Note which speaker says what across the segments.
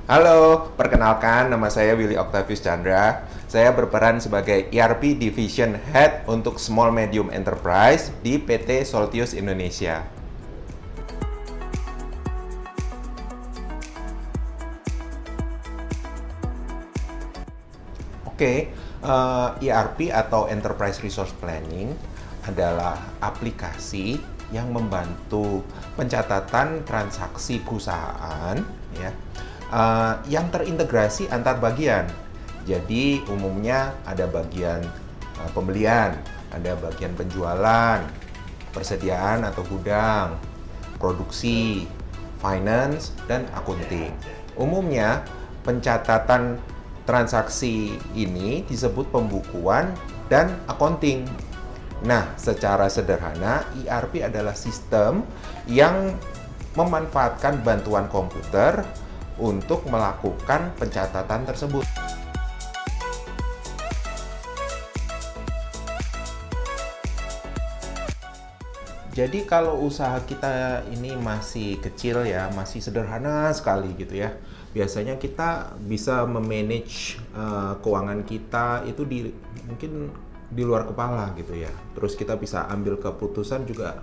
Speaker 1: Halo, perkenalkan nama saya Willy Octavius Chandra. Saya berperan sebagai ERP Division Head untuk Small Medium Enterprise di PT Soltius Indonesia. Oke, ERP atau Enterprise Resource Planning adalah aplikasi yang membantu pencatatan transaksi perusahaan, ya, yang terintegrasi antar bagian. Jadi umumnya ada bagian pembelian, ada bagian penjualan, persediaan atau gudang, produksi, finance, dan accounting. Umumnya pencatatan transaksi ini disebut pembukuan dan accounting. Nah, secara sederhana, ERP adalah sistem yang memanfaatkan bantuan komputer untuk melakukan pencatatan tersebut. Jadi kalau usaha kita ini masih kecil ya, masih sederhana sekali gitu ya. Biasanya kita bisa memanage keuangan kita itu mungkin di luar kepala gitu ya. Terus kita bisa ambil keputusan juga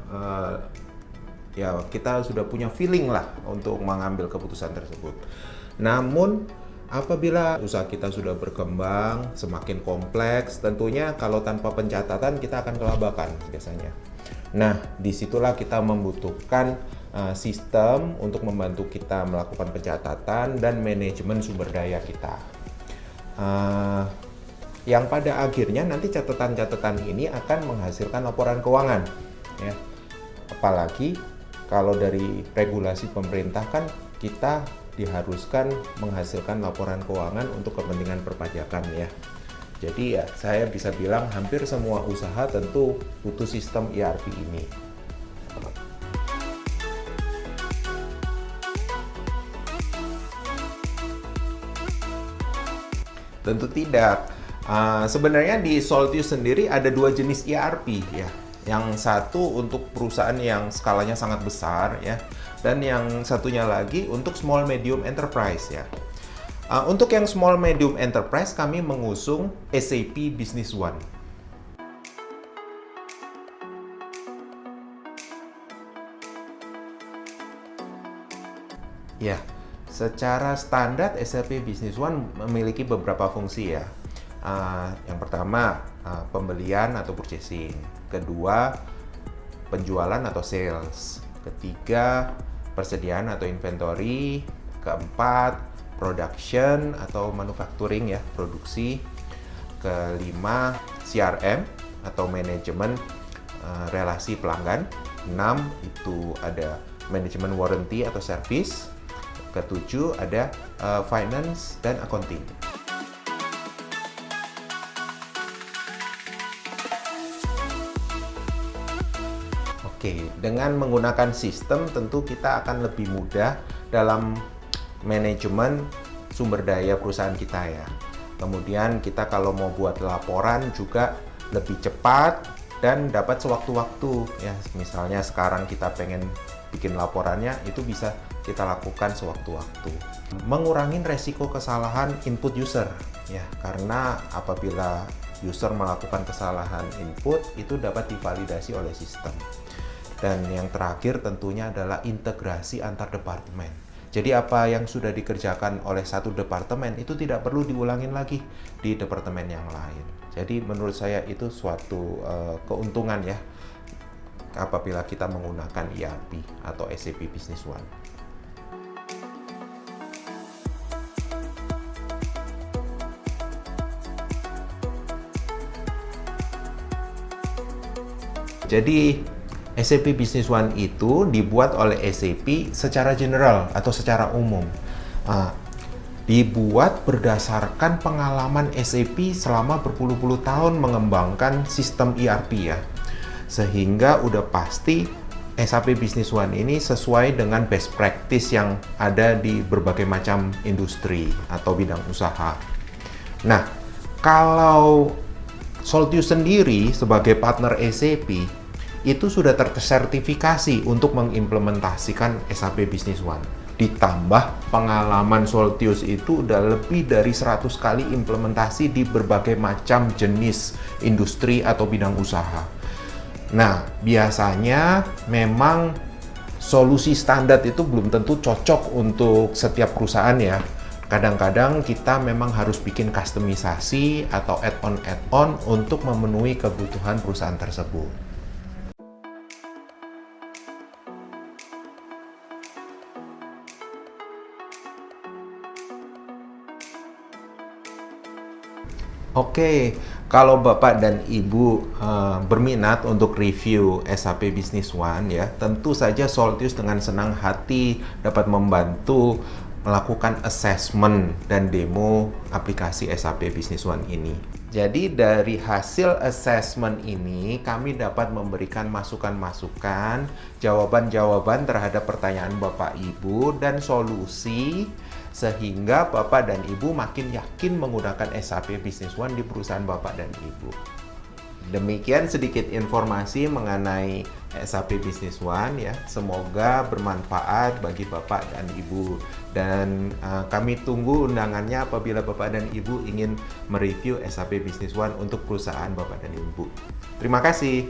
Speaker 1: ya kita sudah punya feeling lah untuk mengambil keputusan tersebut. Namun apabila usaha kita sudah berkembang, semakin kompleks, tentunya kalau tanpa pencatatan kita akan kelabakan biasanya. Nah, disitulah kita membutuhkan sistem untuk membantu kita melakukan pencatatan dan manajemen sumber daya kita. Yang pada akhirnya nanti catatan-catatan ini akan menghasilkan laporan keuangan. Ya. Apalagi kalau dari regulasi pemerintah kan kita diharuskan menghasilkan laporan keuangan untuk kepentingan perpajakan ya. Jadi ya saya bisa bilang hampir semua usaha tentu butuh sistem ERP ini. Tentu tidak. Sebenarnya di Soltius sendiri ada dua jenis ERP ya. Yang satu untuk perusahaan yang skalanya sangat besar ya, dan yang satunya lagi untuk small medium enterprise ya. Untuk yang small medium enterprise kami mengusung SAP Business One. Ya, secara standar SAP Business One memiliki beberapa fungsi ya. Yang pertama pembelian atau purchasing, kedua penjualan atau sales, ketiga persediaan atau inventory, keempat production atau manufacturing ya, produksi, kelima CRM atau manajemen relasi pelanggan, 6 itu ada manajemen warranty atau service, ketujuh ada finance dan accounting. Oke, dengan menggunakan sistem tentu kita akan lebih mudah dalam manajemen sumber daya perusahaan kita ya. Kemudian kita kalau mau buat laporan juga lebih cepat dan dapat sewaktu-waktu ya. Misalnya sekarang kita pengen bikin laporannya itu bisa kita lakukan sewaktu-waktu. Mengurangi resiko kesalahan input user ya, karena apabila user melakukan kesalahan input itu dapat divalidasi oleh sistem. Dan yang terakhir tentunya adalah integrasi antar departemen. Jadi apa yang sudah dikerjakan oleh satu departemen itu tidak perlu diulangin lagi di departemen yang lain. Jadi menurut saya itu suatu keuntungan ya apabila kita menggunakan ERP atau SAP Business One. Jadi SAP Business One itu dibuat oleh SAP secara general atau secara umum. Dibuat berdasarkan pengalaman SAP selama berpuluh-puluh tahun mengembangkan sistem ERP ya. Sehingga udah pasti SAP Business One ini sesuai dengan best practice yang ada di berbagai macam industri atau bidang usaha. Nah, kalau Soltius sendiri sebagai partner SAP itu sudah tersertifikasi untuk mengimplementasikan SAP Business One. Ditambah pengalaman Soltius itu udah lebih dari 100 kali implementasi di berbagai macam jenis industri atau bidang usaha. Nah, biasanya memang solusi standar itu belum tentu cocok untuk setiap perusahaan ya. Kadang-kadang kita memang harus bikin kustomisasi atau add-on untuk memenuhi kebutuhan perusahaan tersebut. Oke, kalau Bapak dan Ibu berminat untuk review SAP Business One ya, tentu saja Soltius dengan senang hati dapat membantu melakukan assessment dan demo aplikasi SAP Business One ini. Jadi dari hasil assessment ini kami dapat memberikan masukan-masukan, jawaban-jawaban terhadap pertanyaan Bapak Ibu dan solusi sehingga Bapak dan Ibu makin yakin menggunakan SAP Business One di perusahaan Bapak dan Ibu. Demikian sedikit informasi mengenai SAP Business One ya. Semoga bermanfaat bagi Bapak dan Ibu. Dan kami tunggu undangannya apabila Bapak dan Ibu ingin mereview SAP Business One untuk perusahaan Bapak dan Ibu. Terima kasih.